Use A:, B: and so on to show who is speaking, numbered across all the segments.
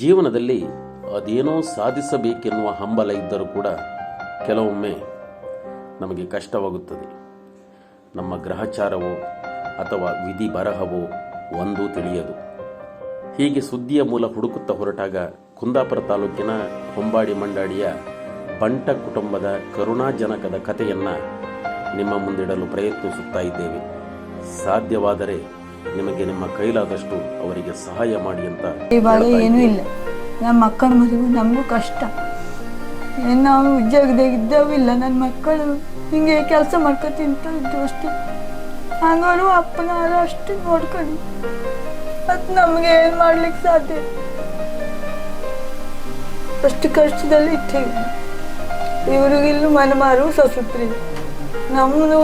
A: ಜೀವನದಲ್ಲಿ ಅದೇನೋ ಸಾಧಿಸಬೇಕೆನ್ನುವ ಹಂಬಲ ಇದ್ದರೂ ಕೂಡ ಕೆಲವೊಮ್ಮೆ ನಮಗೆ ಕಷ್ಟವಾಗುತ್ತದೆ. ನಮ್ಮ ಗ್ರಹಚಾರವೋ ಅಥವಾ ವಿಧಿ ಬರಹವೋ ಒಂದೂ ತಿಳಿಯದು. ಹೀಗೆ ಸುದ್ದಿಯ ಮೂಲ ಹುಡುಕುತ್ತಾ ಹೊರಟಾಗ ಕುಂದಾಪುರ ತಾಲೂಕಿನ ಹೊಂಬಾಡಿ ಮಂಡಾಡಿಯ ಬಂಟ ಕುಟುಂಬದ ಕರುಣಾಜನಕದ ಕಥೆಯನ್ನು ನಿಮ್ಮ ಮುಂದಿಡಲು ಪ್ರಯತ್ನಿಸುತ್ತಾ ಇದ್ದೇವೆ. ಸಾಧ್ಯವಾದರೆ ನಿಮಗೆ ನಿಮ್ಮ ಕೈಲಾದಷ್ಟು ಅವರಿಗೆ ಸಹಾಯ ಮಾಡಿ ಅಂತ.
B: ಇವಾಗ ಏನೂ ಇಲ್ಲ. ನಮ್ಮ ಮಕ್ಕಳ ಮದುವೆ ನಮಗೂ ಕಷ್ಟ. ನಾವು ಉದ್ಯೋಗದಾಗ ಇದ್ದಾವಿಲ್ಲ. ನನ್ನ ಮಕ್ಕಳು ಹಿಂಗೆ ಕೆಲಸ ಮಾಡ್ಕೊ ತಿಂತಿದ್ದು ಅಷ್ಟೇ. ಹಂಗಾರು ಅಪ್ಪನಾರು ಅಷ್ಟು ನೋಡ್ಕೊಂಡು ಅದು ನಮಗೆ ಏನು ಮಾಡ್ಲಿಕ್ಕೆ ಸಾಧ್ಯ? ಅಷ್ಟು ಕಷ್ಟದಲ್ಲಿ ಇಟ್ಟೇವಿ. ಇವ್ರಿಗಿಲ್ಲೂ ಮನೆ ಮಾರು ಸೊಸತ್ರಿ. ನಮ್ಮದು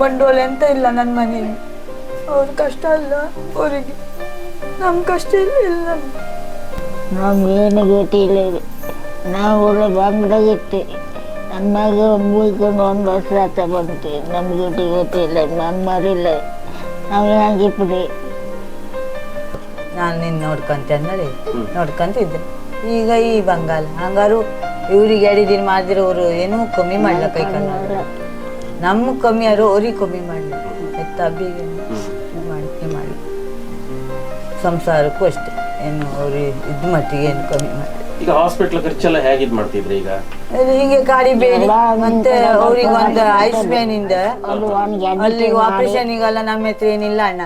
B: ಬಂಡವಾಳ ಅಂತ ಇಲ್ಲ ನನ್ನ ಮನೆಯಲ್ಲಿ. ಅವ್ರ ಕಷ್ಟ ಅಲ್ಲ ಅವರಿಗೆ, ನಮ್ಮ ಕಷ್ಟ ಇಲ್ಲ.
C: ನಮಗೇನು ಗೊತ್ತಿಲ್ಲ. ನಾವು ಒಳ್ಳೆ ಬಂಗಡಾಗಿತ್ತು. ನನ್ನ ಮಗ ಮುಗಿಕೊಂಡು 1 ವರ್ಷ ಆತ ಬಂತು. ನಮ್ಗೆ ಗೊತ್ತಿಲ್ಲ, ನನ್ನ ಮರಿಲ್ಲ. ನಾವು ಹೇಗಿಪ್ಪಡಿ
B: ನಾನು ನಿನ್ನ ನೋಡ್ಕೊಂತ ಅಂದರೆ ನೋಡ್ಕೊಂತಿದ್ದೆ. ಈಗ ಈ ಬಂಗಾಲ ಹಂಗಾರು ಇವ್ರಿಗೆ ಹೇಳಿದೀನಿ ಮಾಡಿದಿರೋರು ಏನೂ ಕಮ್ಮಿ ಮಾಡ್ಲ ಕೈಕೊಂಡು. ನಮ್ಮ ಕಮ್ಮಿ ಯಾರು ಅವ್ರಿಗೆ ಕಮ್ಮಿ ಮಾಡಲಿ. ಎತ್ತ ಹಬ್ಬಿಗೆ ಮಾಡಿ ಸಂಸಾರಕ್ಕೂ ಅಷ್ಟೇ. ಏನು ಅವ್ರಿಗೆ ಇದು ಮಟ್ಟಿಗೆ ಏನು ಕಮ್ಮಿ ಮಾಡಿ.
A: ಈಗ ಹಾಸ್ಪಿಟ್ಲ್ ಖರ್ಚೆಲ್ಲ ಹೇಗೆ ಇದು ಮಾಡ್ತಿದ್ರಿ? ಈಗ
B: ಹಿಂಗೆ ಗಾಡಿ ಬೇಡಿ ಮತ್ತೆ ಅವ್ರಿಗೆ ಒಂದು ಆಯುಷ್ಮಾನ್ ಇಂದ ಅಲ್ಲಿಗೆ ಆಪರೇಷನ್ಗೆಲ್ಲ ನಮ್ಮ ಹತ್ರ ಏನಿಲ್ಲ ಅಣ್ಣ.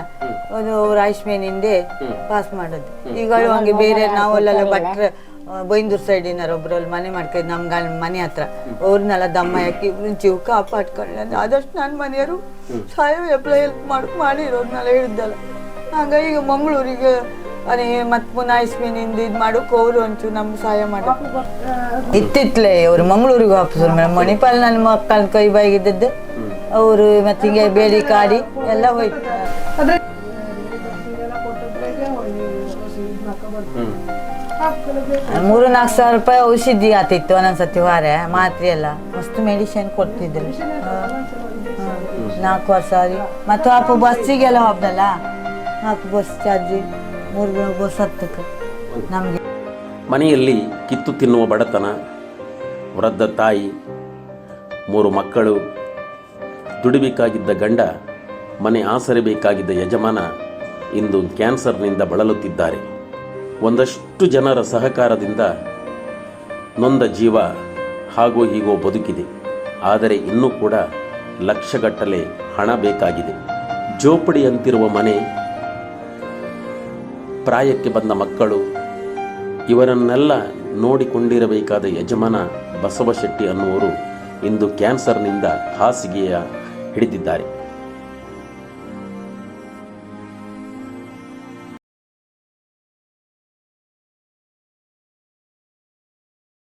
B: ಅದು ಅವ್ರ ಆಯುಷ್ಮಾನ್ ಇಂದೇ ಪಾಸ್ ಮಾಡೋದು. ಈಗ ಹಂಗೆ ಬೇರೆ ನಾವಲ್ಲೆಲ್ಲ ಭಟ್ರ ಬೈಂದೂರು ಸೈಡಿನಾರ ಒಬ್ರಲ್ಲಿ ಮನೆ ಮಾಡ್ಕೊಂಡು ನಮ್ಮ ಮನೆ ಹತ್ರ ಅವ್ರನ್ನೆಲ್ಲ ದಮ್ಮ ಹಾಕಿ ಜೀವ ಕಾಪಾಡ್ಕೊಳ್ಳ. ಆದಷ್ಟು ನನ್ನ ಮನೆಯವರು ಸಾಯೋ ಹೆಲ್ಪ್ ಮಾಡಿರೋರ್ನೆಲ್ಲ ಹೇಳಿದ್ದಲ್ಲ. ಹಂಗ ಈಗ ಮಂಗಳೂರಿಗೆ ಅದೇ ಮತ್ತೆ ಪುನಃ ಆಯುಷ್ಮಾನಿಂದ ಇದು ಮಾಡೋಕೆ ಅವರು ಒಂಚೂರು ನಮ್ಗೆ ಸಹಾಯ ಮಾಡೋಕೆ ಇತ್ತಿತ್ಲೆ. ಅವ್ರು ಮಂಗಳೂರಿಗೆ ವಾಪಸ್ ಮಣಿಪಾಲ್ ನನ್ನ ಮಕ್ಕಳ ಕೈ ಬಾಯಿಗಿದ್ದದ್ದು ಅವರು ಮತ್ತೆ ಹಿಂಗೆ ಬೇಡಿ ಕಾಡಿ ಎಲ್ಲ ಹೋಯ್ತು. 3-4 ಸಾವಿರ ರೂಪಾಯಿ ಔಷಧಿ ಆತಿತ್ತು ಒಂದೊಂದ್ಸತಿ ವಾರ. ಮಾತ್ರೆ ಎಲ್ಲ ಮಸ್ತ್ ಮೆಡಿಸಿನ್ ಕೊಡ್ತಿದ್ರು. 4 ವರ್ಷ ಮತ್ತು ಅಪ್ಪ ಬಸ್ಸಿಗೆಲ್ಲ ಹೋಗ್ದಲ್ಲ, 4 ಬಸ್ ಚಾರ್ಜಿ 3 ಬಸ್ ಹತ್ತಕ್ಕೆ ನಮಗೆ.
A: ಮನೆಯಲ್ಲಿ ಕಿತ್ತು ತಿನ್ನುವ ಬಡತನ, ವೃದ್ಧ ತಾಯಿ, 3 ಮಕ್ಕಳು, ದುಡಿಬೇಕಾಗಿದ್ದ ಗಂಡ, ಮನೆ ಆಸರಿಬೇಕಾಗಿದ್ದ ಯಜಮಾನ ಇಂದು ಕ್ಯಾನ್ಸರ್ನಿಂದ ಬಳಲುತ್ತಿದ್ದಾರೆ. ಒಂದಷ್ಟು ಜನರ ಸಹಕಾರದಿಂದ ನೊಂದ ಜೀವ ಹಾಗೋ ಹೀಗೋ ಬದುಕಿದೆ. ಆದರೆ ಇನ್ನೂ ಕೂಡ ಲಕ್ಷಗಟ್ಟಲೆ ಹಣ ಬೇಕಾಗಿದೆ. ಜೋಪಡಿಯಂತಿರುವ ಮನೆ, ಪ್ರಾಯಕ್ಕೆ ಬಂದ ಮಕ್ಕಳು, ಇವರನ್ನೆಲ್ಲ ನೋಡಿಕೊಂಡಿರಬೇಕಾದ ಯಜಮಾನ ಬಸವಶೆಟ್ಟಿ ಅನ್ನುವರು ಇಂದು ಕ್ಯಾನ್ಸರ್ನಿಂದ ಹಾಸಿಗೆಯ ಹಿಡಿದಿದ್ದಾರೆ.